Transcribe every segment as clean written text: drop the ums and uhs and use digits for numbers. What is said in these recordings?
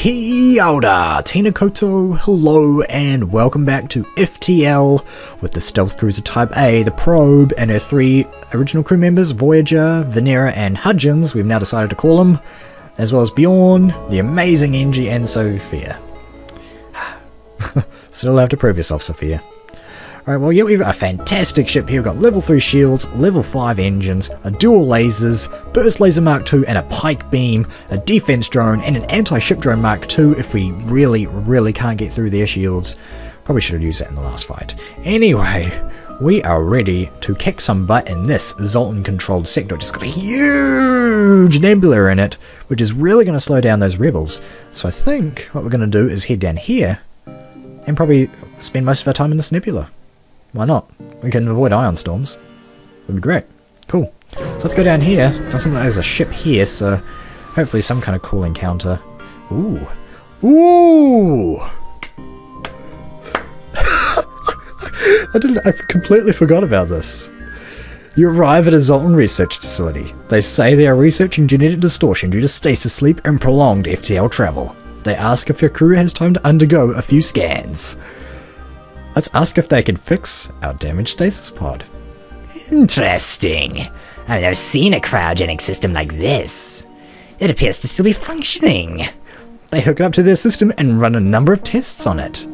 Kia ora, Tēnā koutou, hello and welcome back to FTL with the Stealth Cruiser Type A, the Probe, and her three original crew members, Voyager, Venera and Hudgens, we've now decided to call them, as well as Bjorn, the amazing Engie and Sophia. Still have to prove yourself, Sophia. Alright, well, yeah, we've got a fantastic ship here. We've got level 3 shields, level 5 engines, a dual lasers, burst laser Mark II, and a pike beam, a defense drone, and an anti-ship drone Mark II if we really can't get through their shields. Probably should have used that in the last fight. Anyway, we are ready to kick some butt in this Zoltan-controlled sector. It's got a huge nebula in it, which is really going to slow down those rebels. So I think what we're going to do is head down here and probably spend most of our time in this nebula. Why not? We can avoid ion storms. Would be great. Cool. So let's go down here. Doesn't look like there's a ship here, so hopefully some kind of cool encounter. Ooh. Ooh! I completely forgot about this. You arrive at a Zoltan research facility. They say they are researching genetic distortion due to stasis sleep and prolonged FTL travel. They ask if your crew has time to undergo a few scans. Let's ask if they can fix our damaged stasis pod. Interesting. I've never seen a cryogenic system like this. It appears to still be functioning. They hook it up to their system and run a number of tests on it.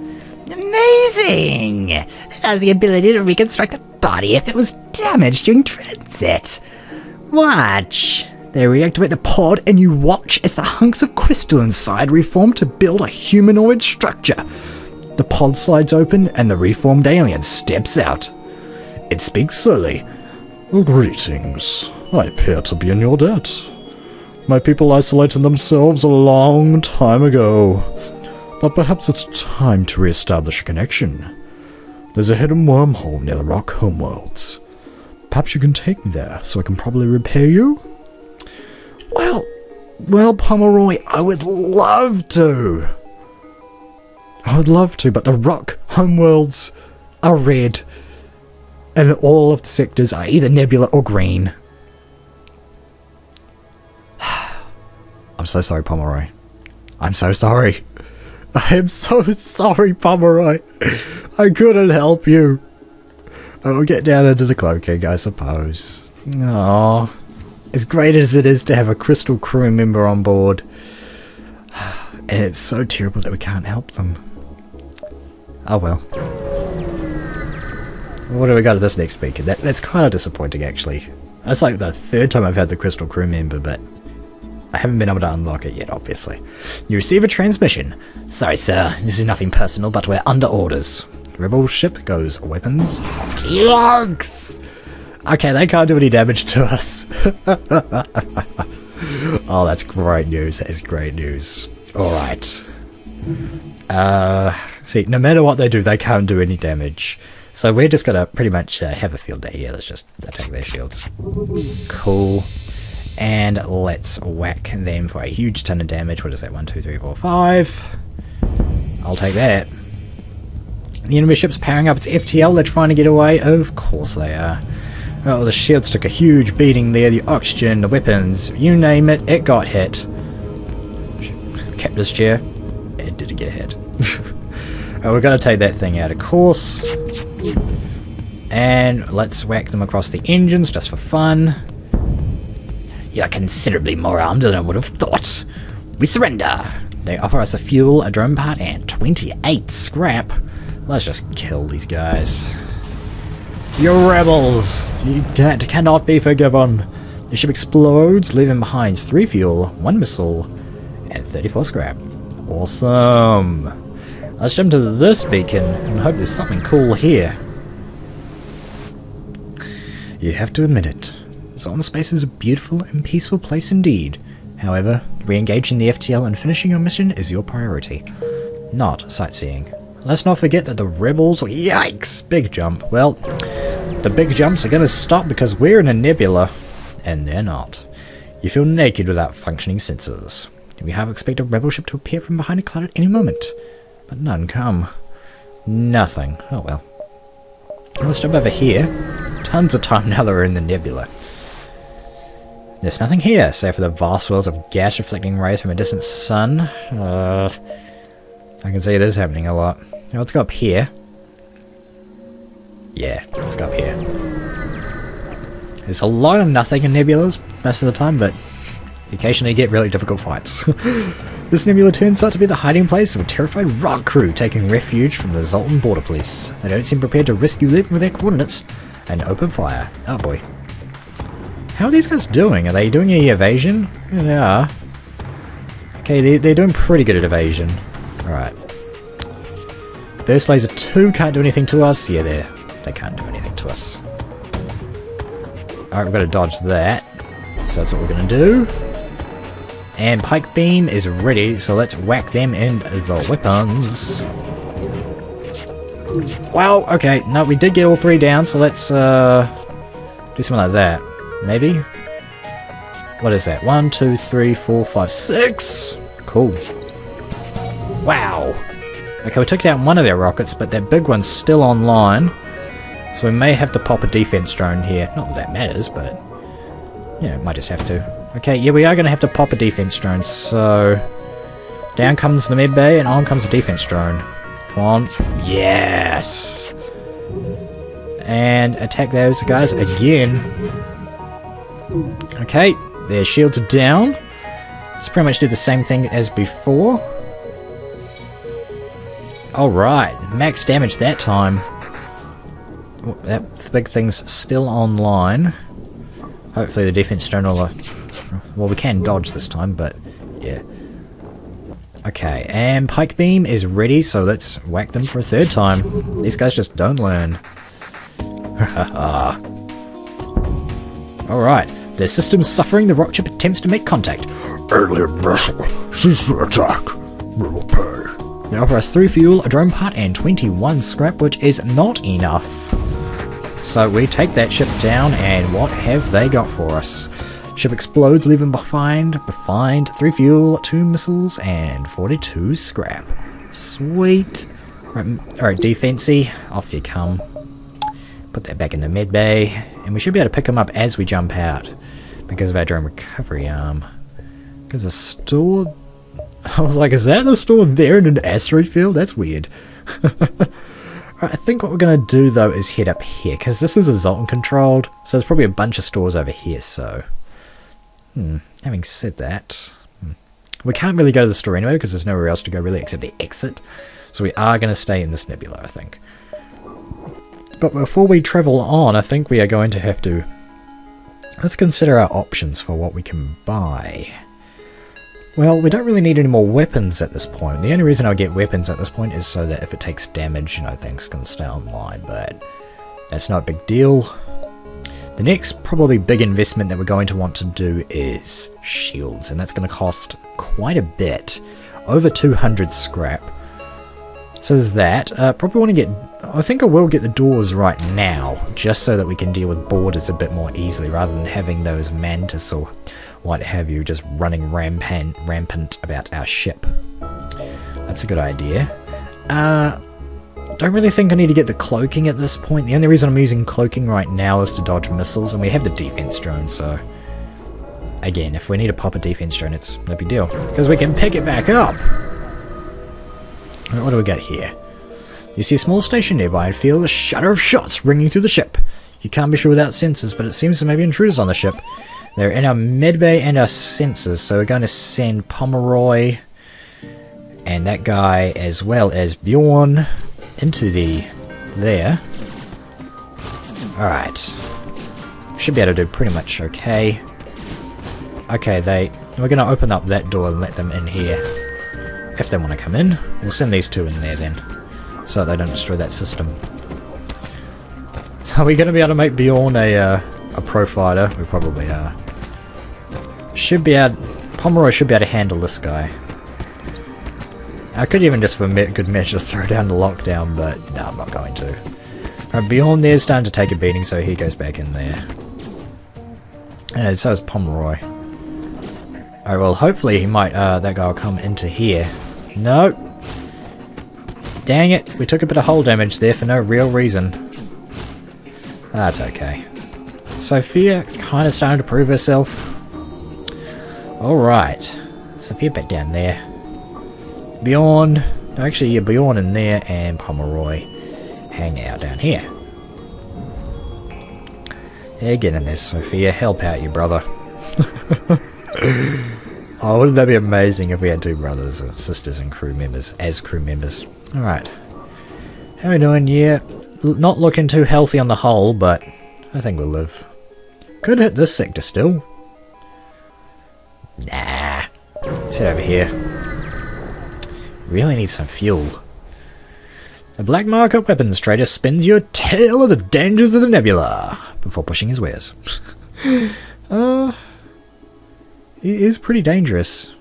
Amazing! It has the ability to reconstruct a body if it was damaged during transit. Watch. They reactivate the pod and you watch as the hunks of crystal inside reform to build a humanoid structure. The pod slides open and the reformed alien steps out. It speaks slowly. Greetings. I appear to be in your debt. My people isolated themselves a long time ago, but perhaps it's time to re-establish a connection. There's a hidden wormhole near the rock homeworlds. Perhaps you can take me there so I can probably repair you? Well, Pomeroy, I would love to. I would love to, but the rock homeworlds are red, and all of the sectors are either nebula or green. I'm so sorry, Pomeroy. I'm so sorry. I am so sorry, Pomeroy. I couldn't help you. I'll get down into the cloaking, I suppose. Aww. As great as it is to have a crystal crew member on board, and it's so terrible that we can't help them. Oh well. What do we got at this next beacon? That's kind of disappointing, actually. That's like the third time I've had the crystal crew member, but I haven't been able to unlock it yet, obviously. You receive a transmission. Sorry, sir. This is nothing personal, but we're under orders. Rebel ship goes weapons. Logs! Okay, they can't do any damage to us. Oh, that's great news. That is great news. Alright. See, no matter what they do, they can't do any damage. So we're just gonna pretty much have a field day here. Let's just attack their shields. Cool. And let's whack them for a huge ton of damage. What is that? 1, 2, 3, 4, 5. I'll take that. The enemy ship's powering up its FTL. They're trying to get away. Of course they are. Oh, the shields took a huge beating there. The oxygen, the weapons, you name it, it got hit. Captain's chair. It didn't get hit. We're going to take that thing out of course. And let's whack them across the engines just for fun. You're considerably more armed than I would have thought. We surrender. They offer us a fuel, a drone part, and 28 scrap. Let's just kill these guys. You rebels! You cannot be forgiven. The ship explodes, leaving behind 3 fuel, 1 missile, and 34 scrap. Awesome! Let's jump to this beacon and hope there's something cool here. You have to admit it. Zoltan Space is a beautiful and peaceful place indeed. However, re-engaging the FTL and finishing your mission is your priority, not sightseeing. Let's not forget that the rebels... Yikes! Big jump. Well, the big jumps are going to stop because we're in a nebula, and they're not. You feel naked without functioning sensors. We have expected a rebel ship to appear from behind a cloud at any moment, but none come. Nothing. Oh well. Let's jump over here. Tons of time now that we're in the nebula. There's nothing here, save for the vast swirls of gas reflecting rays from a distant sun. I can see this happening a lot. Now let's go up here. Yeah, let's go up here. There's a lot of nothing in nebulas most of the time, but you occasionally get really difficult fights. This nebula turns out to be the hiding place of a terrified rock crew taking refuge from the Zoltan border police. They don't seem prepared to risk you leaving with their coordinates and open fire. Oh boy. How are these guys doing? Are they doing any evasion? Yeah, they are. Okay, they're doing pretty good at evasion. Alright. Burst Laser 2 can't do anything to us. Yeah, they can't do anything to us. Alright, we've got to dodge that. So that's what we're going to do. And Pike Beam is ready, so let's whack them in the weapons. Wow, okay, no, we did get all three down, so let's do something like that. Maybe? What is that? 1, 2, 3, 4, 5, 6! Cool. Wow! Okay, we took down one of their rockets, but that big one's still online. So we may have to pop a defense drone here. Not that that matters, but... you know, might just have to. Okay, yeah, we are going to have to pop a defense drone, so... down comes the med bay, and on comes the defense drone. Come on. Yes! And attack those guys again. Okay, their shields are down. Let's pretty much do the same thing as before. Alright, max damage that time. That big thing's still online. Hopefully the defense drone will... well, we can dodge this time, but yeah. Okay, and Pike Beam is ready, so let's whack them for a third time. These guys just don't learn. Alright, their system's suffering. The rock chip attempts to make contact. Alien vessel, cease the attack. We will pay. They offer us 3 fuel, a drone part, and 21 scrap, which is not enough. So we take that ship down, and what have they got for us? Ship explodes, leaving behind 3 fuel, 2 missiles, and 42 scrap. Sweet. Alright, defensey, off you come. Put that back in the med bay, and we should be able to pick them up as we jump out because of our drone recovery arm. Because the store... I was like, is that the store there in an asteroid field? That's weird. Alright, I think what we're going to do though is head up here, because this is a Zoltan controlled, so there's probably a bunch of stores over here, so... having said that... we can't really go to the store anyway, because there's nowhere else to go really except the exit. So we are going to stay in this nebula, I think. But before we travel on, I think we are going to have to... let's consider our options for what we can buy. Well, we don't really need any more weapons at this point. The only reason I'll get weapons at this point is so that if it takes damage, you know, things can stay online, but that's not a big deal. The next probably big investment that we're going to want to do is shields, and that's going to cost quite a bit. Over 200 scrap. So there's that. Probably want to get... I think I will get the doors right now, just so that we can deal with borders a bit more easily, rather than having those mantis or what have you just running rampant about our ship. That's a good idea. Don't really think I need to get the cloaking at this point. The only reason I'm using cloaking right now is to dodge missiles, and we have the defense drone, so... again, if we need to pop a defense drone, it's no big deal, because we can pick it back up! What do we got here? You see a small station nearby and feel the shudder of shots ringing through the ship. You can't be sure without sensors, but it seems there may be intruders on the ship. They're in our medbay and our sensors, so we're going to send Pomeroy and that guy, as well as Bjorn, into there. Alright. Should be able to do pretty much okay. Okay, we're going to open up that door and let them in here. If they want to come in, we'll send these two in there then, so they don't destroy that system. Are we going to be able to make Bjorn a pro fighter? We probably are. Pomeroy should be able to handle this guy. I could even just for good measure throw down the lockdown, but no, I'm not going to. Right, Bjorn there's starting to take a beating, so he goes back in there. And so is Pomeroy. Alright, well hopefully he might, that guy will come into here. No! Dang it, we took a bit of hull damage there for no real reason. That's okay. Sophia kind of starting to prove herself. Alright. Sophia back down there. Bjorn. No, actually, yeah, Bjorn in there and Pomeroy hang out down here. Yeah, get in there, Sophia. Help out your brother. Oh, wouldn't that be amazing if we had two brothers or sisters and crew members as crew members? Alright. How are we doing? Yeah, not looking too healthy on the whole, but I think we'll live. Could hit this sector still. Nah. Let's head over here. Really need some fuel. A black market weapons trader spins your tale of the dangers of the nebula before pushing his wares. He is pretty dangerous.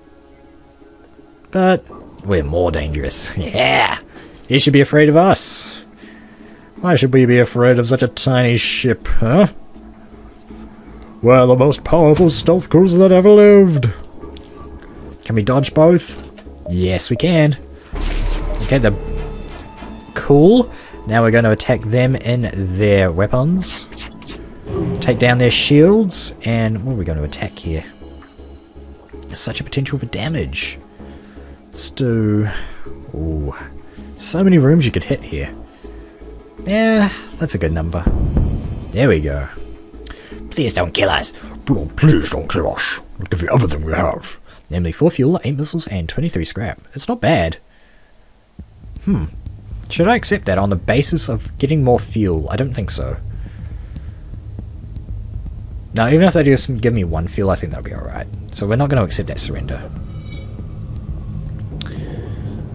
But we're more dangerous. Yeah! He should be afraid of us. Why should we be afraid of such a tiny ship, huh? We're the most powerful stealth cruiser that ever lived. Can we dodge both? Yes, we can. Okay, the cool. Now we're going to attack them in their weapons. Take down their shields. And what are we going to attack here? Such a potential for damage. Let's do... Ooh. So many rooms you could hit here. Yeah, that's a good number. There we go. Please don't kill us. Please don't kill us. We'll give you everything we have. Namely 4 fuel, 8 missiles, and 23 scrap. It's not bad. Should I accept that on the basis of getting more fuel? I don't think so. No, even if they just give me 1 fuel, I think that'll be alright. So we're not going to accept that surrender.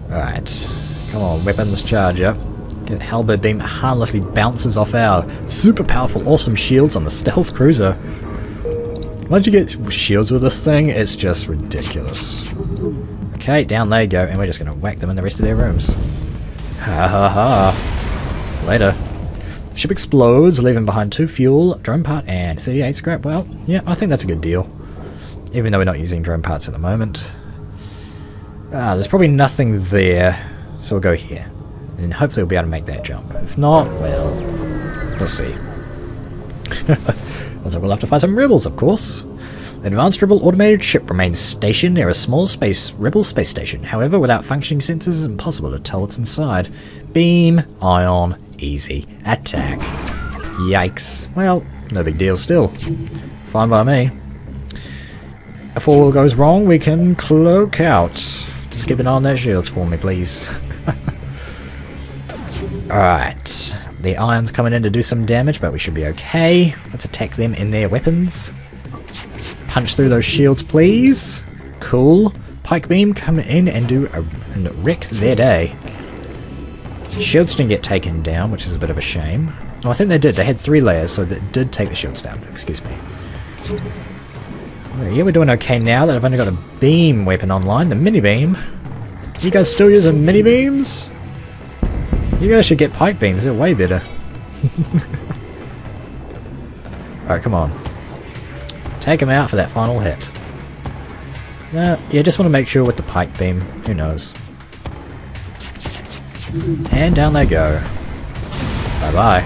Alright. Come on, weapons charge up. Get the halberd beam harmlessly bounces off our super powerful, awesome shields on the stealth cruiser. Once you get shields with this thing, it's just ridiculous. Okay, down they go, and we're just going to whack them in the rest of their rooms. Ha ha ha. Later. Ship explodes, leaving behind 2 fuel, drone part, and 38 scrap. Well, yeah, I think that's a good deal. Even though we're not using drone parts at the moment. There's probably nothing there, so we'll go here. And hopefully we'll be able to make that jump. If not, well, we'll see. Also, we'll have to find some rebels, of course. The advanced rebel automated ship remains stationed near a small rebel space station. However, without functioning sensors, it's impossible to tell what's inside. Beam, ion, easy, attack. Yikes. Well, no big deal still. Fine by me. If all goes wrong, we can cloak out. Just keep an eye on their shields for me, please. Alright. The ion's coming in to do some damage, but we should be okay. Let's attack them in their weapons. Punch through those shields, please. Cool. Pike beam, come in and wreck their day. Shields didn't get taken down, which is a bit of a shame. Oh, I think they did. They had 3 layers, so that did take the shields down. Excuse me. Yeah, we're doing okay now that I've only got a beam weapon online, the mini beam. You guys still using mini beams? You guys should get pike beams, they're way better. Alright, come on. Take him out for that final hit. Yeah, just want to make sure with the pike beam. Who knows? And down they go. Bye-bye.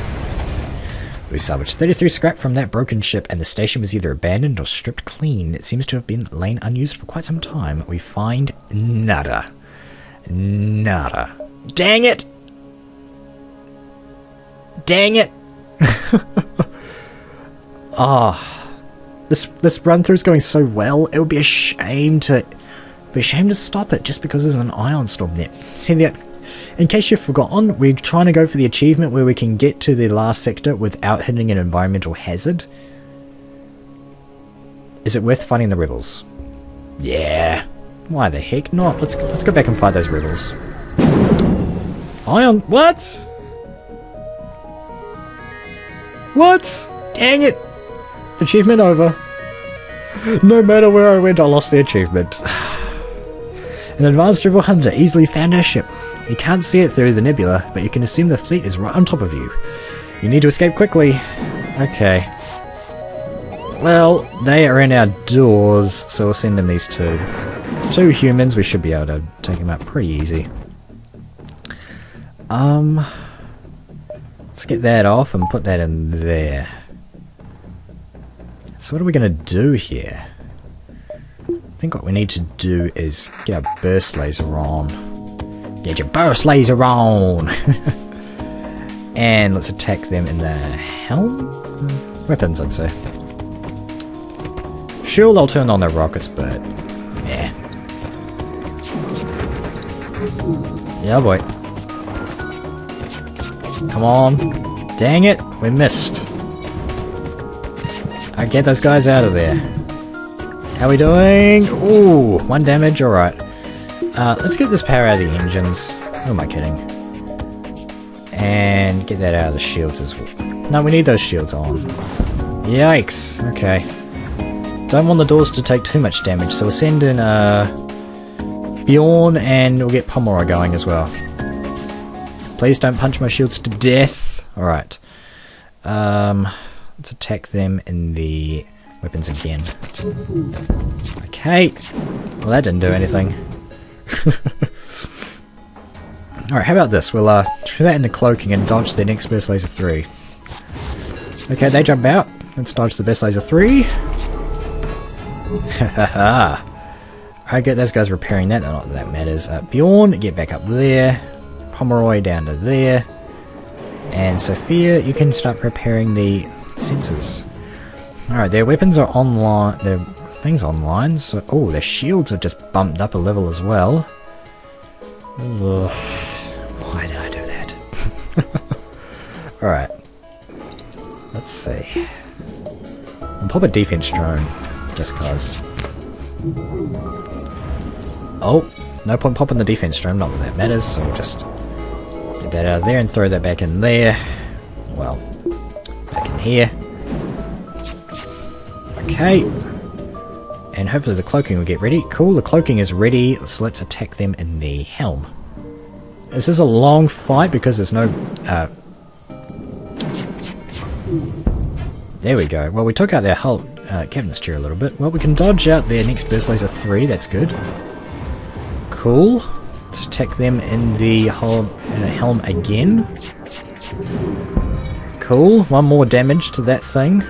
We salvaged 33 scrap from that broken ship, and the station was either abandoned or stripped clean. It seems to have been lain unused for quite some time. We find nada. Nada. Dang it! Dang it! This run through's going so well. It would be a shame to stop it just because there's an ion storm there. See that? In case you've forgotten, we're trying to go for the achievement where we can get to the last sector without hitting an environmental hazard. Is it worth fighting the rebels? Yeah. Why the heck not? Let's go back and fight those rebels. Ion. What? What? Dang it! Achievement over. No matter where I went, I lost the achievement. An advanced rebel hunter easily found our ship. You can't see it through the nebula, but you can assume the fleet is right on top of you. You need to escape quickly. Okay. Well, they are in our doors, so we'll send in these 2. 2 humans, we should be able to take them out pretty easy. Let's get that off and put that in there. So what are we going to do here? I think what we need to do is get our burst laser on. Get your burst laser on! And let's attack them in the helm? Weapons, I'd say. Sure, they'll turn on their rockets, but yeah. Yeah, boy. Come on. Dang it, we missed. Alright, get those guys out of there. How we doing? Ooh, 1 damage, alright. Let's get this power out of the engines. Who am I kidding? And get that out of the shields as well. No, we need those shields on. Yikes, okay. Don't want the doors to take too much damage, so we'll send in Bjorn and we'll get Pomeroy going as well. Please don't punch my shields to death. Alright. Let's attack them in the weapons again. Okay. Well, that didn't do anything. Alright, how about this? We'll throw that in the cloaking and dodge the next burst laser 3. Okay, they jump out. Let's dodge the burst laser 3. Hahaha. I get those guys repairing that, not that that matters. Bjorn, get back up there. Pomeroy down to there. And Sophia, you can start repairing the sensors. Alright, their weapons are online. Their things online. So, oh, their shields are just bumped up a level as well. Ugh. Why did I do that? Alright. Let's see. I'll pop a defense drone. Just cause. Oh, no point popping the defense drone, not that that matters, so we'll just get that out of there and throw that back in there. Well, back in here. Okay. And hopefully the cloaking will get ready. Cool, the cloaking is ready, so let's attack them in the helm. This is a long fight because there's no... there we go. Well, we took out their whole captain's chair a little bit. Well, we can dodge out their next burst laser 3, that's good. Cool. Let's attack them in the helm again. Cool. 1 more damage to that thing.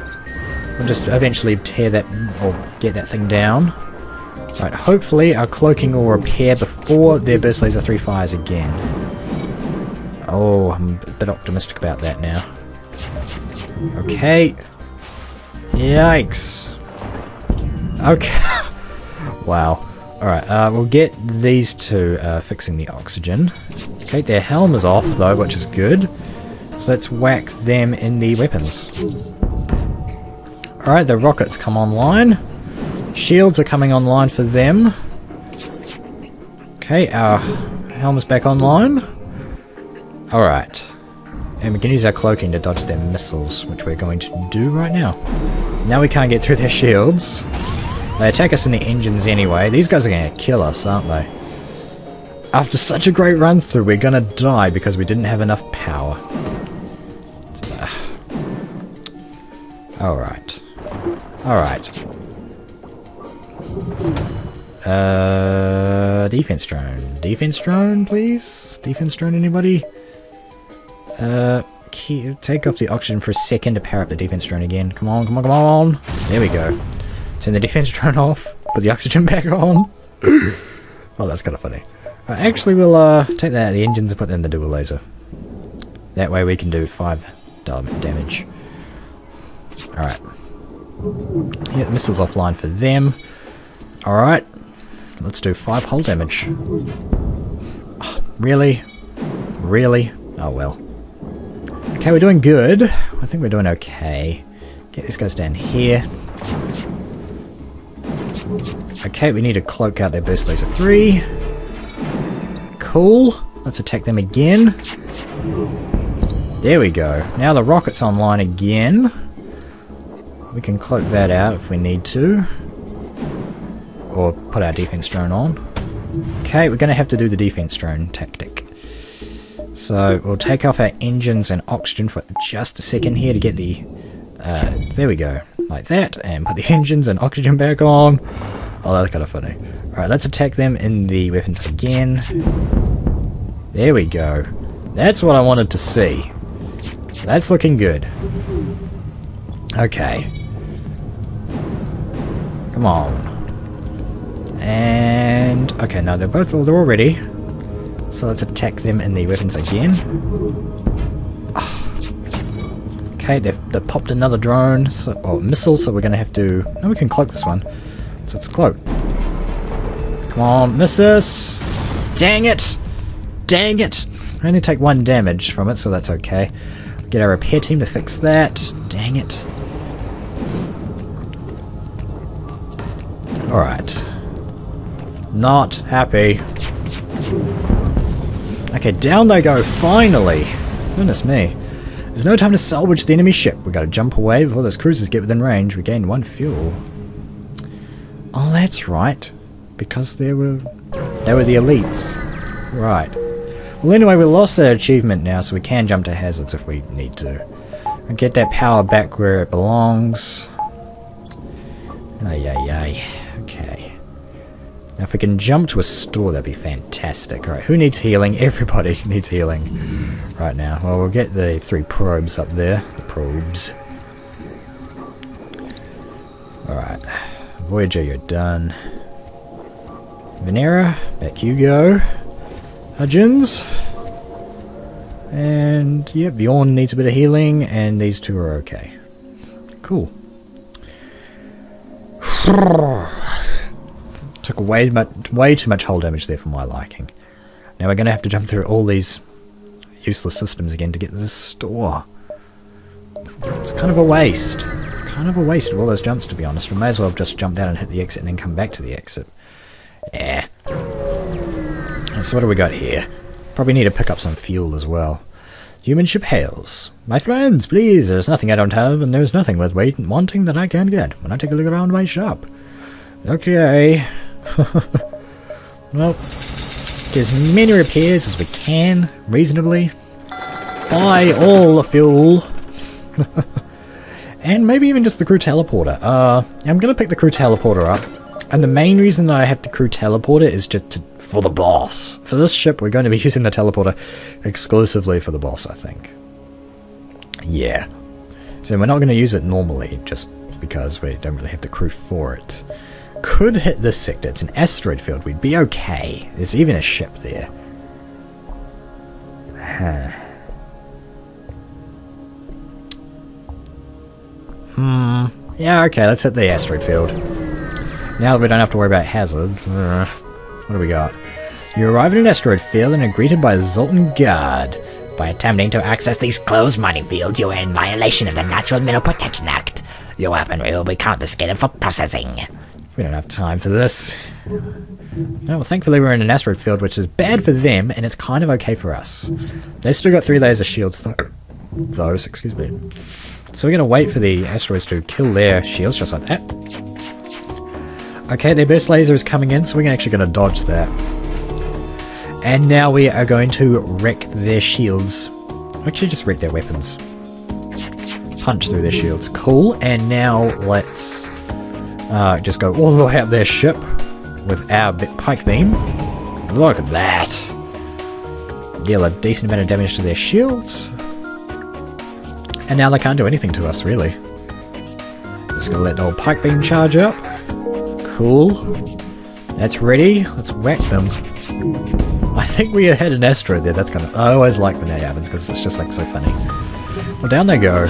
We'll just eventually tear that, or get that thing down. Right, hopefully our cloaking will repair before their burst laser 3 fires again. Oh, I'm a bit optimistic about that now. Okay. Yikes. Okay. Wow. Alright, we'll get these two fixing the oxygen. Okay, their helm is off though, which is good. So let's whack them in the weapons. Alright, the rockets come online. Shields are coming online for them. Okay, our helm is back online. Alright. And we can use our cloaking to dodge their missiles, which we're going to do right now. Now we can't get through their shields. They attack us in the engines anyway. These guys are going to kill us, aren't they? After such a great run through, we're going to die because we didn't have enough power. Alright. Alright. Defense drone. Defense drone, please? Defense drone, anybody? Take off the oxygen for a second to power up the defense drone again. Come on, come on, come on! There we go. Turn the defense drone off. Put the oxygen back on. Oh, that's kind of funny. Actually, we'll take that out of the engines and put that in the dual laser. That way we can do 5 damage. Alright. Yeah, the missile's offline for them. Alright. Let's do 5 hull damage. Oh, really? Really? Oh well. Okay, we're doing good. I think we're doing okay. Get these guys down here. Okay, we need to cloak out their burst laser 3. Cool. Let's attack them again. There we go. Now the rocket's online again. We can cloak that out if we need to. Or put our defense drone on. Okay, we're going to have to do the defense drone tactic. So we'll take off our engines and oxygen for just a second here to get the... there we go. Like that. And put the engines and oxygen back on. Oh, that's kind of funny. Alright, let's attack them in the weapons again. There we go. That's what I wanted to see. That's looking good. Okay. Come on. And okay, no, they're all ready. So let's attack them in the weapons again. Oh. Okay, they've popped another drone, or missile, so we're going to have to... No, we can cloak this one. So it's cloak. Come on, miss us! Dang it! Dang it! I only take 1 damage from it, so that's okay. Get our repair team to fix that. Dang it. Alright. Not happy. Okay, down they go, finally! Goodness me. There's no time to salvage the enemy ship. We've got to jump away before those cruisers get within range. We gained 1 fuel. Oh, that's right. Because they were the elites. Right. Well, anyway, we lost that achievement now, so we can jump to hazards if we need to. And get that power back where it belongs. Ay, ay, ay. Okay. Now, if we can jump to a store, that'd be fantastic. Alright, who needs healing? Everybody needs healing right now. Well, we'll get the 3 probes up there. The probes. Alright. Voyager, you're done. Venera, back you go. Hudgens. And, yep, Bjorn needs a bit of healing, and these 2 are okay. Cool. Took way too much hull damage there for my liking. Now we're going to have to jump through all these useless systems again to get to this store. It's kind of a waste. Kind of a waste of all those jumps, to be honest. We may as well have just jumped down and hit the exit and then come back to the exit. Yeah. So what do we got here? Probably need to pick up some fuel as well. Human ship hails. My friends, please, there's nothing I don't have, and there's nothing worth wanting that I can't get when I take a look around my shop. Okay. Well, get as many repairs as we can, reasonably. Buy all the fuel. And maybe even just the crew teleporter. I'm going to pick the crew teleporter up. And the main reason that I have the crew teleporter is just for the boss. For this ship, we're going to be using the teleporter exclusively for the boss, I think. Yeah. So we're not going to use it normally, just because we don't really have the crew for it. Could hit this sector. It's an asteroid field. We'd be okay. There's even a ship there. Yeah, okay, let's hit the asteroid field. Now that we don't have to worry about hazards. What do we got? You arrive at an asteroid field and are greeted by a Zoltan guard. By attempting to access these closed mining fields, you are in violation of the Natural Mineral Protection Act. Your weaponry will be confiscated for processing. We don't have time for this. No, well, thankfully we're in an asteroid field, which is bad for them, and it's kind of okay for us. They've still got 3 layers of shields, though. Excuse me. So we're going to wait for the asteroids to kill their shields, just like that. Okay, their burst laser is coming in, so we're actually going to dodge that. And now we are going to wreck their shields. Actually, just wreck their weapons. Punch through their shields. Cool, and now let's just go all the way up their ship with our pike beam. Look at that. Deal a decent amount of damage to their shields. And now they can't do anything to us, really. Just gonna let the old pike beam charge up. Cool. That's ready. Let's whack them. I think we had an asteroid there. That's kind of... I always like when that happens because it's just like so funny. Well, down they go.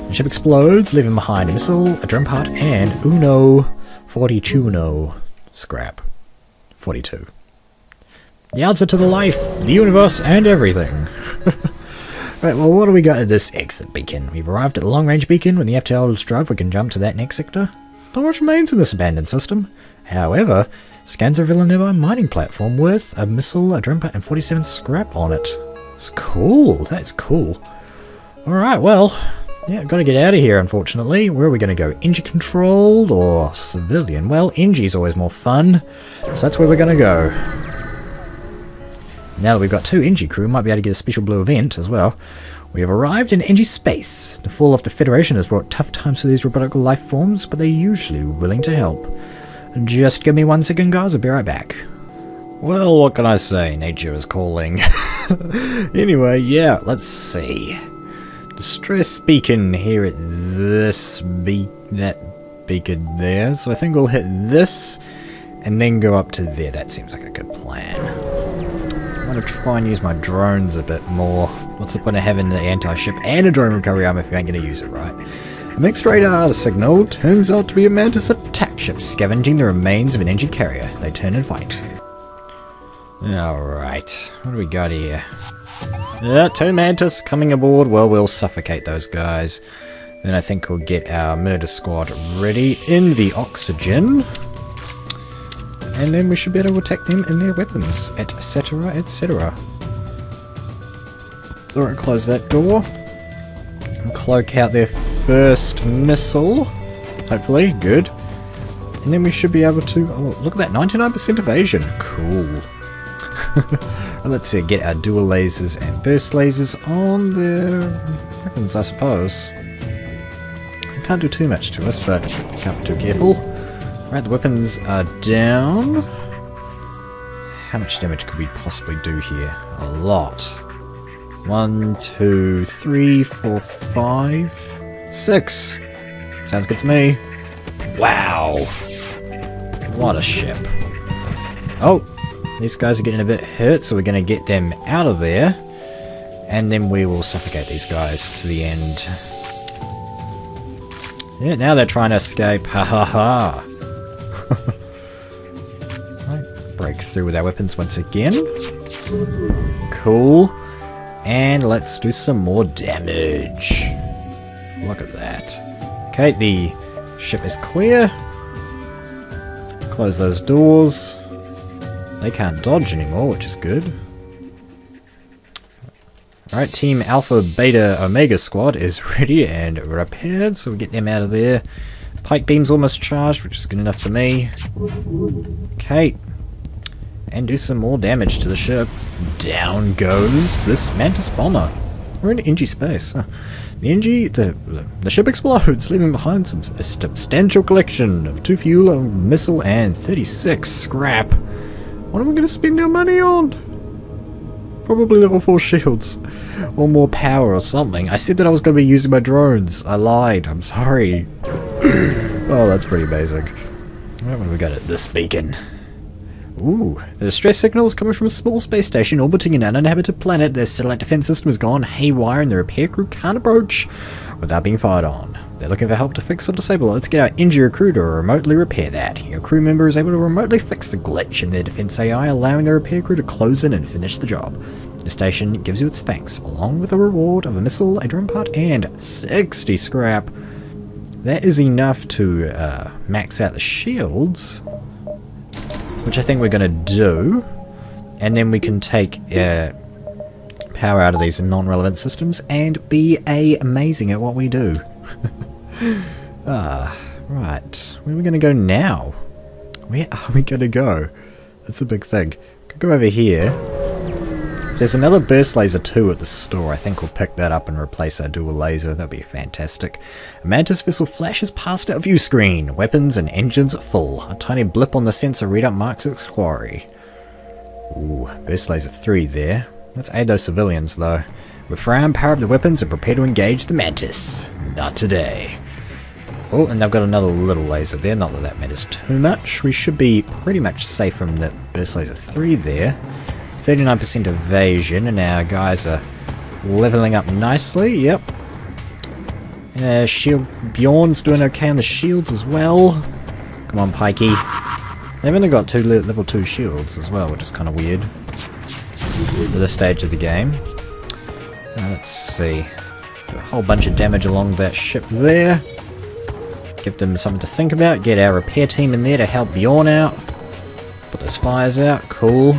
The ship explodes, leaving behind a missile, a drum part, and Uno 42 scrap. 42. The answer to the life, the universe, and everything. Right, well, what do we got at this exit beacon? We've arrived at the long-range beacon. When the FTL is drive, we can jump to that next sector. Not much remains in this abandoned system. However, scans reveal a nearby mining platform with a missile, a drimper, and 47 scrap on it. It's cool. That's cool. Alright, well, yeah, gotta get out of here, unfortunately. Where are we gonna go? Engine controlled or civilian? Well, Engie's always more fun, so that's where we're gonna go. Now that we've got 2 Engie crew, we might be able to get a special blue event as well. We have arrived in Engie space. The fall of the Federation has brought tough times to these robotic life forms, but they're usually willing to help. Just give me 1 second, guys, I'll be right back. Well, what can I say? Nature is calling. Anyway, yeah, let's see. Distress beacon here at this beacon there. So I think we'll hit this and then go up to there. That seems like a good plan. I'm going to try and use my drones a bit more. What's the point of having the anti-ship and a drone recovery arm if you ain't going to use it, right? A mixed radar signal turns out to be a Mantis attack ship scavenging the remains of an engine carrier. They turn and fight. Alright, what do we got here? Yeah, 2 Mantis coming aboard. Well, we'll suffocate those guys. Then I think we'll get our murder squad ready in the oxygen. And then we should be able to attack them in their weapons, etc, etc. Alright, close that door. And cloak out their first missile. Hopefully, good. And then we should be able to... Oh, look at that, 99% evasion. Cool. Well, let's see, get our dual lasers and burst lasers on their weapons, I suppose. Can't do too much to us, but can't be too careful. Right, the weapons are down. How much damage could we possibly do here? A lot. 1, 2, 3, 4, 5, 6. Sounds good to me. Wow. What a ship. Oh, these guys are getting a bit hurt, so we're going to get them out of there. And then we will suffocate these guys to the end. Yeah, now they're trying to escape. Ha ha ha. Right, break through with our weapons once again. Cool. And let's do some more damage. Look at that. Okay, the ship is clear. Close those doors. They can't dodge anymore, which is good. Alright, Team Alpha, Beta, Omega squad is ready and repaired, so we'll get them out of there. Pike beam's almost charged, which is good enough for me. Okay. And do some more damage to the ship. Down goes this Mantis bomber. We're in NG space. Huh. The ship explodes, leaving behind a substantial collection of 2 fuel, a missile, and 36 scrap. What am I going to spend our money on? Probably level 4 shields. Or more power or something. I said that I was going to be using my drones. I lied. I'm sorry. Oh, that's pretty basic. Right, what do we got at this beacon? Ooh, the distress signal is coming from a small space station orbiting an uninhabited planet. Their satellite defense system has gone haywire and the repair crew can't approach without being fired on. They're looking for help to fix or disable it. Let's get our engineer crew to remotely repair that. Your crew member is able to remotely fix the glitch in their defense AI, allowing the repair crew to close in and finish the job. The station gives you its thanks, along with a reward of a missile, a drone part, and 60 scrap. That is enough to max out the shields, which I think we're going to do. And then we can take power out of these non-relevant systems and be amazing at what we do. Right. Where are we going to go now? Where are we going to go? That's a big thing. Could go over here. There's another burst laser too at the store. I think we'll pick that up and replace our dual laser. That'd be fantastic. A Mantis vessel flashes past our view screen. Weapons and engines are full. A tiny blip on the sensor readout marks its quarry. Ooh, burst laser 3 there. Let's aid those civilians though. Refrain, power up the weapons and prepare to engage the Mantis. Not today. Oh, and they've got another little laser there. Not that that matters too much. We should be pretty much safe from that burst laser 3 there. 39% evasion, and our guys are leveling up nicely. Yep. Shield Bjorn's doing okay on the shields as well. Come on, Pikey. They've only got 2 level 2 shields as well, which is kind of weird for this stage of the game. Let's see. Do a whole bunch of damage along that ship there. Give them something to think about. Get our repair team in there to help Bjorn out. Put those fires out. Cool.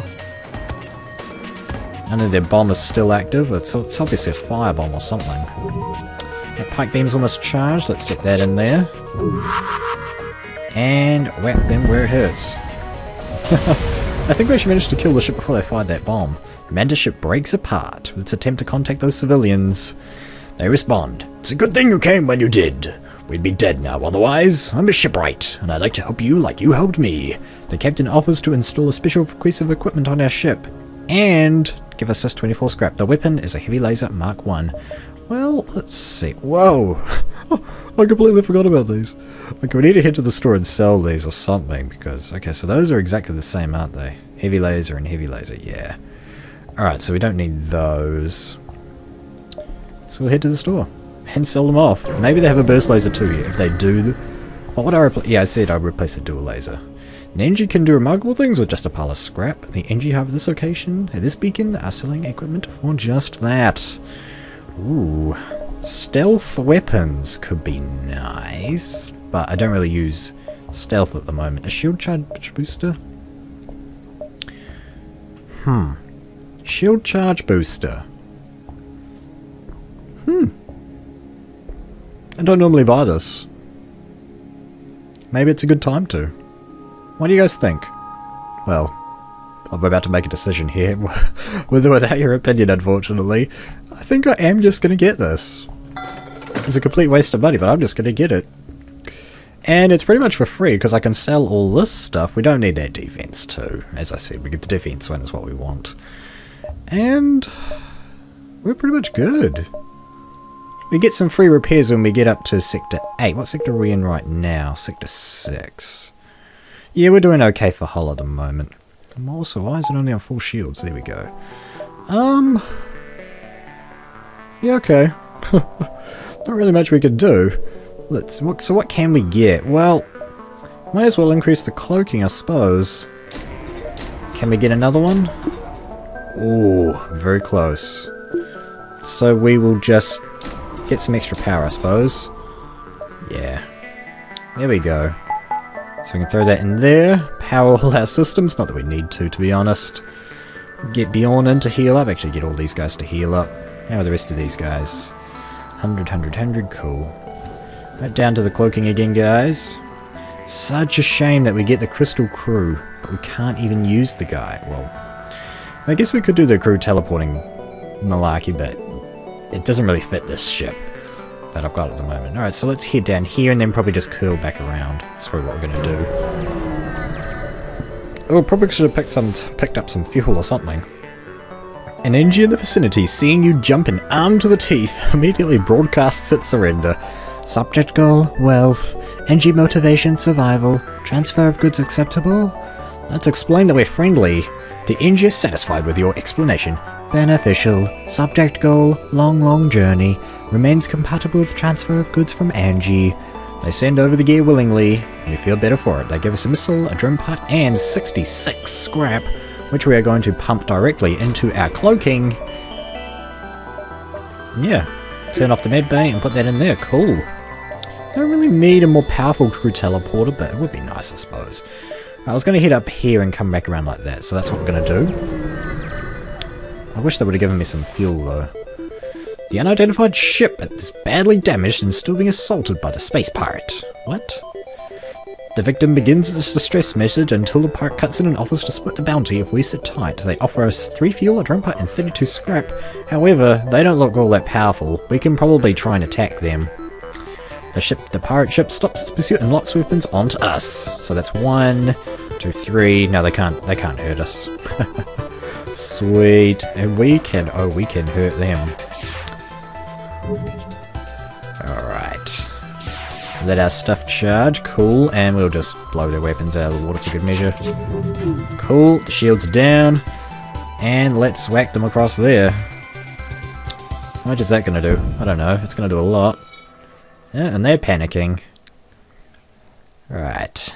I know their bomb is still active. It's obviously a firebomb or something. That pike beam's almost charged. Let's get that in there. And whack them where it hurts. I think we actually managed to kill the ship before they fired that bomb. The Mantis ship breaks apart with its attempt to contact those civilians. They respond. It's a good thing you came when you did. We'd be dead now otherwise. I'm a shipwright, and I'd like to help you like you helped me. The captain offers to install a special piece of equipment on our ship. And give us just 24 scrap. The weapon is a heavy laser Mark 1. Well, let's see. Whoa! I completely forgot about these. Okay, we need to head to the store and sell these or something, because... Okay, so those are exactly the same, aren't they? Heavy laser and heavy laser, yeah. Alright, so we don't need those. So we'll head to the store and sell them off. Maybe they have a burst laser too. If they do... What would I replace? Yeah, I said I'd replace the dual laser. An NG can do remarkable things with just a pile of scrap. The NG hub at this location, at this beacon, are selling equipment for just that. Ooh. Stealth weapons could be nice, but I don't really use stealth at the moment. A shield charge booster? Shield charge booster. I don't normally buy this. Maybe it's a good time to. What do you guys think? Well, I'm about to make a decision here, with or without your opinion, unfortunately. I think I am just going to get this. It's a complete waste of money, but I'm just going to get it. And it's pretty much for free, because I can sell all this stuff. We don't need that defense too. As I said, we get the defense one is what we want. And we're pretty much good. We get some free repairs when we get up to Sector 8. What sector are we in right now? Sector 6. Yeah, we're doing okay for hull at the moment. Also, why is it only on full shields? There we go. Yeah, okay. Not really much we could do. So what can we get? Well, might as well increase the cloaking, I suppose. Can we get another one? Ooh, very close. So we will just get some extra power, I suppose. Yeah. There we go. So we can throw that in there. Power all our systems. Not that we need to be honest. Get Bjorn in to heal up. Actually, get all these guys to heal up. How are the rest of these guys? 100, 100, 100. Cool. Right down to the cloaking again, guys. Such a shame that we get the crystal crew, but we can't even use the guy. Well, I guess we could do the crew teleporting malarkey, but it doesn't really fit this ship that I've got at the moment. Alright, so let's head down here and then probably just curl back around. That's probably what we're going to do. Oh, probably should have picked up some fuel or something. An NG in the vicinity, seeing you jumping armed to the teeth, immediately broadcasts its surrender. Subject goal, wealth, NG motivation, survival, transfer of goods acceptable? Let's explain that we're friendly. The NG is satisfied with your explanation. Beneficial. Subject goal, long journey. Remains compatible with transfer of goods from Angie. They send over the gear willingly, and we feel better for it. They give us a missile, a drone part, and 66 scrap, which we are going to pump directly into our cloaking. Yeah. Turn off the med bay and put that in there. Cool. Don't really need a more powerful crew teleporter, but it would be nice, I suppose. I was going to head up here and come back around like that, so that's what we're going to do. I wish they would have given me some fuel, though. The unidentified ship is badly damaged and still being assaulted by the space pirate. What? The victim begins this distress message until the pirate cuts in and offers to split the bounty if we sit tight. They offer us 3 fuel, a drone part, and 32 scrap. However, they don't look all that powerful. We can probably try and attack them. The pirate ship stops its pursuit and locks weapons onto us. So that's 1, 2, 3. No, they can't hurt us. Sweet. And we can hurt them. Alright. Let our stuff charge. Cool. And we'll just blow their weapons out of the water for good measure. Cool. The shield's down. And let's whack them across there. How much is that going to do? I don't know. It's going to do a lot. Yeah, and they're panicking. Right.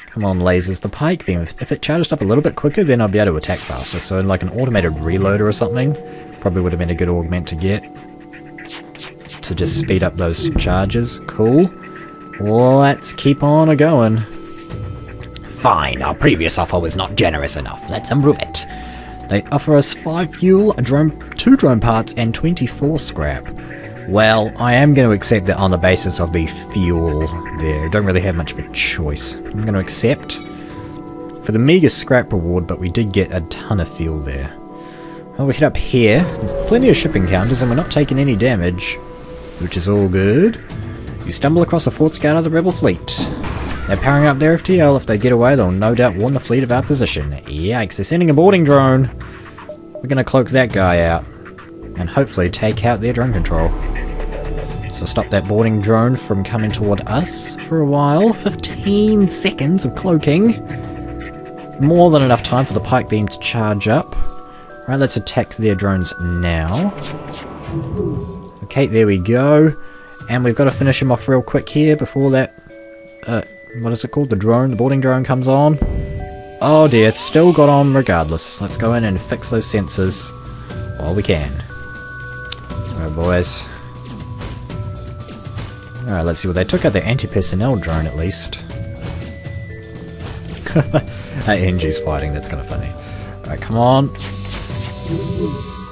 Come on, lasers. The pike beam. If it charged up a little bit quicker, then I'll be able to attack faster. So like an automated reloader or something probably would have been a good augment to get. To just speed up those charges. Cool. Let's keep on a-going. Fine, our previous offer was not generous enough. Let's improve it. They offer us 5 fuel, 2 drone parts, and 24 scrap. Well, I am going to accept that on the basis of the fuel there. Don't really have much of a choice. I'm going to accept for the meager scrap reward, but we did get a ton of fuel there. Well, we head up here. There's plenty of ship encounters, and we're not taking any damage, which is all good. You stumble across a fort scout of the rebel fleet. They're powering up their FTL. If they get away, they'll no doubt warn the fleet of our position. Yikes, they're sending a boarding drone. We're going to cloak that guy out, and hopefully take out their drone control. So stop that boarding drone from coming toward us for a while. 15 seconds of cloaking. More than enough time for the pike beam to charge up. Right, let's attack their drones now. Okay, there we go. And we've got to finish him off real quick here before that... what is it called? The drone? The boarding drone comes on. Oh dear, it's still got on regardless. Let's go in and fix those sensors while we can. Alright, boys. Alright, let's see what they took out their anti-personnel drone at least. NG's fighting, that's kind of funny. Alright, come on.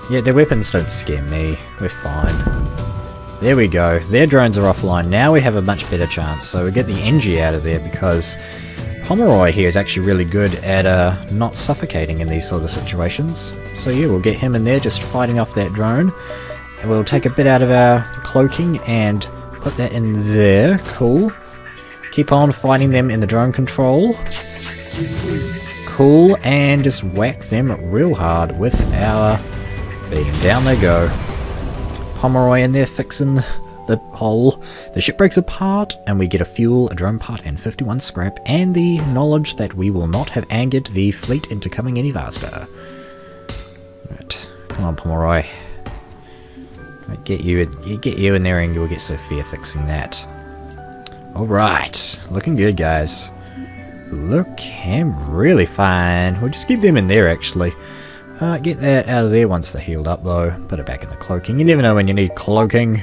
Yeah, their weapons don't scare me. We're fine. There we go. Their drones are offline. Now we have a much better chance. So we get the NG out of there because Pomeroy here is actually really good at not suffocating in these sort of situations. So yeah, we'll get him in there just fighting off that drone. And we'll take a bit out of our cloaking and put that in there. Cool. Keep on fighting them in the drone control. Cool. And just whack them real hard with our beam. Down they go. Pomeroy in there fixing the hole. The ship breaks apart and we get a fuel, a drone part and 51 scrap and the knowledge that we will not have angered the fleet into coming any faster. Right. Come on, Pomeroy. Get you in there and you'll get Sophia fixing that. Alright. Looking good, guys. Looking really fine. We'll just keep them in there, actually. Get that out of there once they're healed up, though. Put it back in the cloaking. You never know when you need cloaking.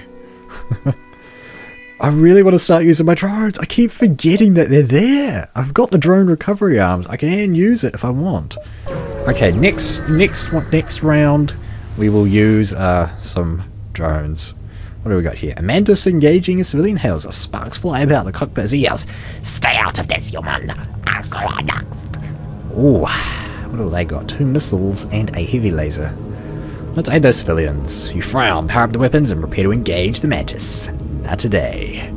I really want to start using my drones. I keep forgetting that they're there. I've got the drone recovery arms. I can use it if I want. Okay, next round, we will use some drones. What do we got here? A mantis engaging a civilian hails. Sparks fly about the cockpit as he yells, "Stay out of this, human!" Ooh, what do they got? 2 missiles and a heavy laser. Let's aid those civilians. You frown, power up the weapons, and prepare to engage the mantis. Not today.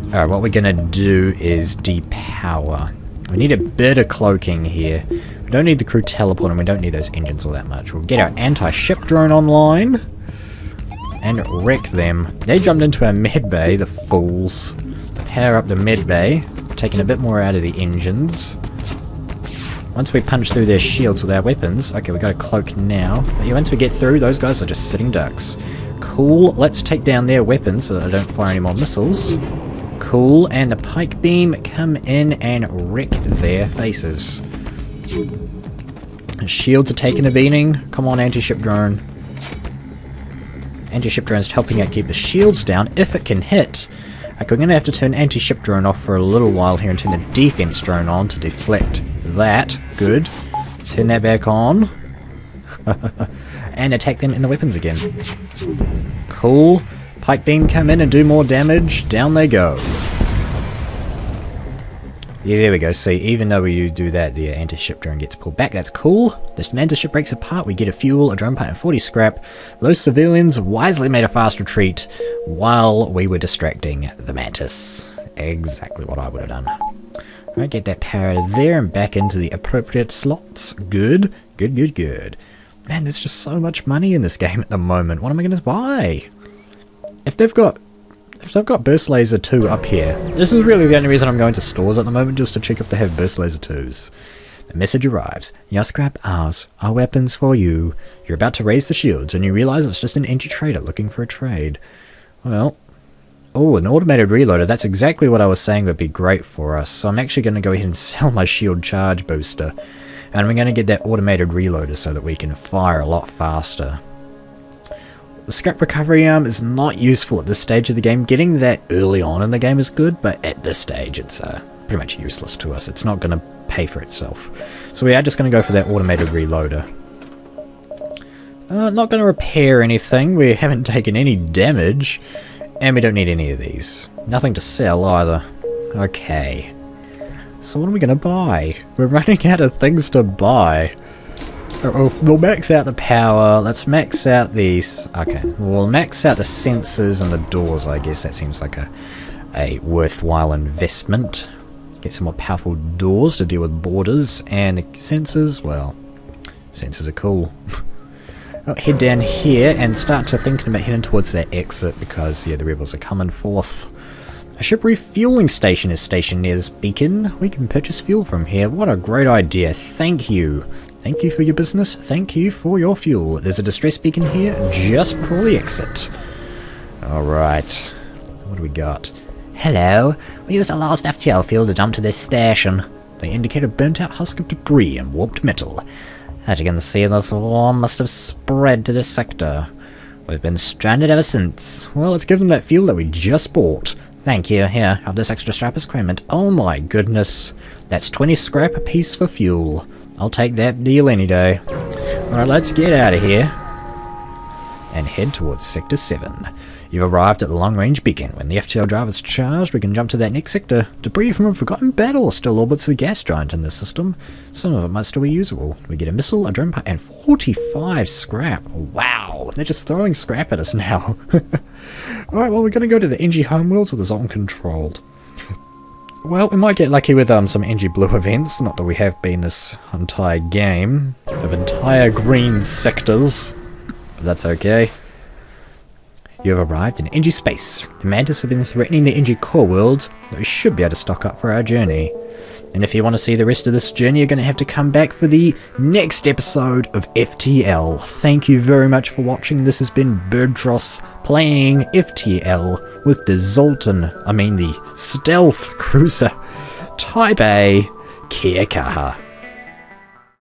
Alright, what we're gonna do is depower. We need a bit of cloaking here. We don't need the crew teleport, and we don't need those engines all that much. We'll get our anti-ship drone online and wreck them. They jumped into our med bay, the fools. Power up the med bay, taking a bit more out of the engines. Once we punch through their shields with our weapons, okay, we got a cloak now. But yeah, once we get through, those guys are just sitting ducks. Cool, let's take down their weapons so that they don't fire any more missiles. Cool, and the pike beam come in and wreck their faces. Shields are taking a beating. Come on, anti-ship drone. Anti-ship drone's helping out keep the shields down if it can hit. Okay, we're going to have to turn anti-ship drone off for a little while here and turn the defense drone on to deflect that. Good. Turn that back on. And attack them in the weapons again. Cool. Pike beam come in and do more damage. Down they go. Yeah, there we go. See, even though we do that, the anti-ship drone gets pulled back. That's cool. This mantis ship breaks apart. We get a fuel, a drone part, and 40 scrap. Those civilians wisely made a fast retreat while we were distracting the mantis. Exactly what I would have done. Alright, get that power out of there and back into the appropriate slots. Good. Good, good, good. Man, there's just so much money in this game at the moment. What am I going to buy? If they've got Burst Laser 2 up here, this is really the only reason I'm going to stores at the moment, just to check if they have Burst Laser 2s. The message arrives. Your scrap ours. Our weapons for you. You're about to raise the shields and you realize it's just an empty trader looking for a trade. Well, oh, an automated reloader. That's exactly what I was saying would be great for us. So I'm actually going to go ahead and sell my shield charge booster. And we're going to get that automated reloader so that we can fire a lot faster. The scrap recovery arm is not useful at this stage of the game. Getting that early on in the game is good, but at this stage it's pretty much useless to us. It's not going to pay for itself. So we are just going to go for that automated reloader. Not going to repair anything. We haven't taken any damage. And we don't need any of these. Nothing to sell either. Okay. So what are we going to buy? We're running out of things to buy. We'll max out the power. Let's max out these. Okay, we'll max out the sensors and the doors, I guess. That seems like a worthwhile investment. Get some more powerful doors to deal with borders. And the sensors, well, sensors are cool. I'll head down here and start to thinking about heading towards that exit because, yeah, the rebels are coming forth. A ship refueling station is stationed near this beacon. We can purchase fuel from here. What a great idea. Thank you. Thank you for your business. Thank you for your fuel. There's a distress beacon here just before the exit. Alright. What do we got? Hello. We used our last FTL fuel to jump to this station. They indicate a burnt out husk of debris and warped metal. As you can see, this swarm must have spread to this sector. We've been stranded ever since. Well, let's give them that fuel that we just bought. Thank you. Here, have this extra scrap as cremant. Oh my goodness. That's 20 scrap apiece for fuel. I'll take that deal any day. Alright, let's get out of here. And head towards Sector 7. You've arrived at the long-range beacon. When the FTL drive is charged, we can jump to that next sector. Debris from a forgotten battle still orbits the gas giant in this system. Some of it might still be usable. We get a missile, a drone part, and 45 scrap. Wow, they're just throwing scrap at us now. Alright, well, we're going to go to the NG homeworld so the Zoltan controlled. Well, we might get lucky with some NG blue events. Not that we have been this entire game of entire green sectors. But that's okay. You have arrived in NG space. The Mantis have been threatening the NG core worlds, but we should be able to stock up for our journey. And if you want to see the rest of this journey, you're going to have to come back for the next episode of FTL. Thank you very much for watching. This has been Birdtross playing FTL with the the stealth cruiser Type A Kia Kaha.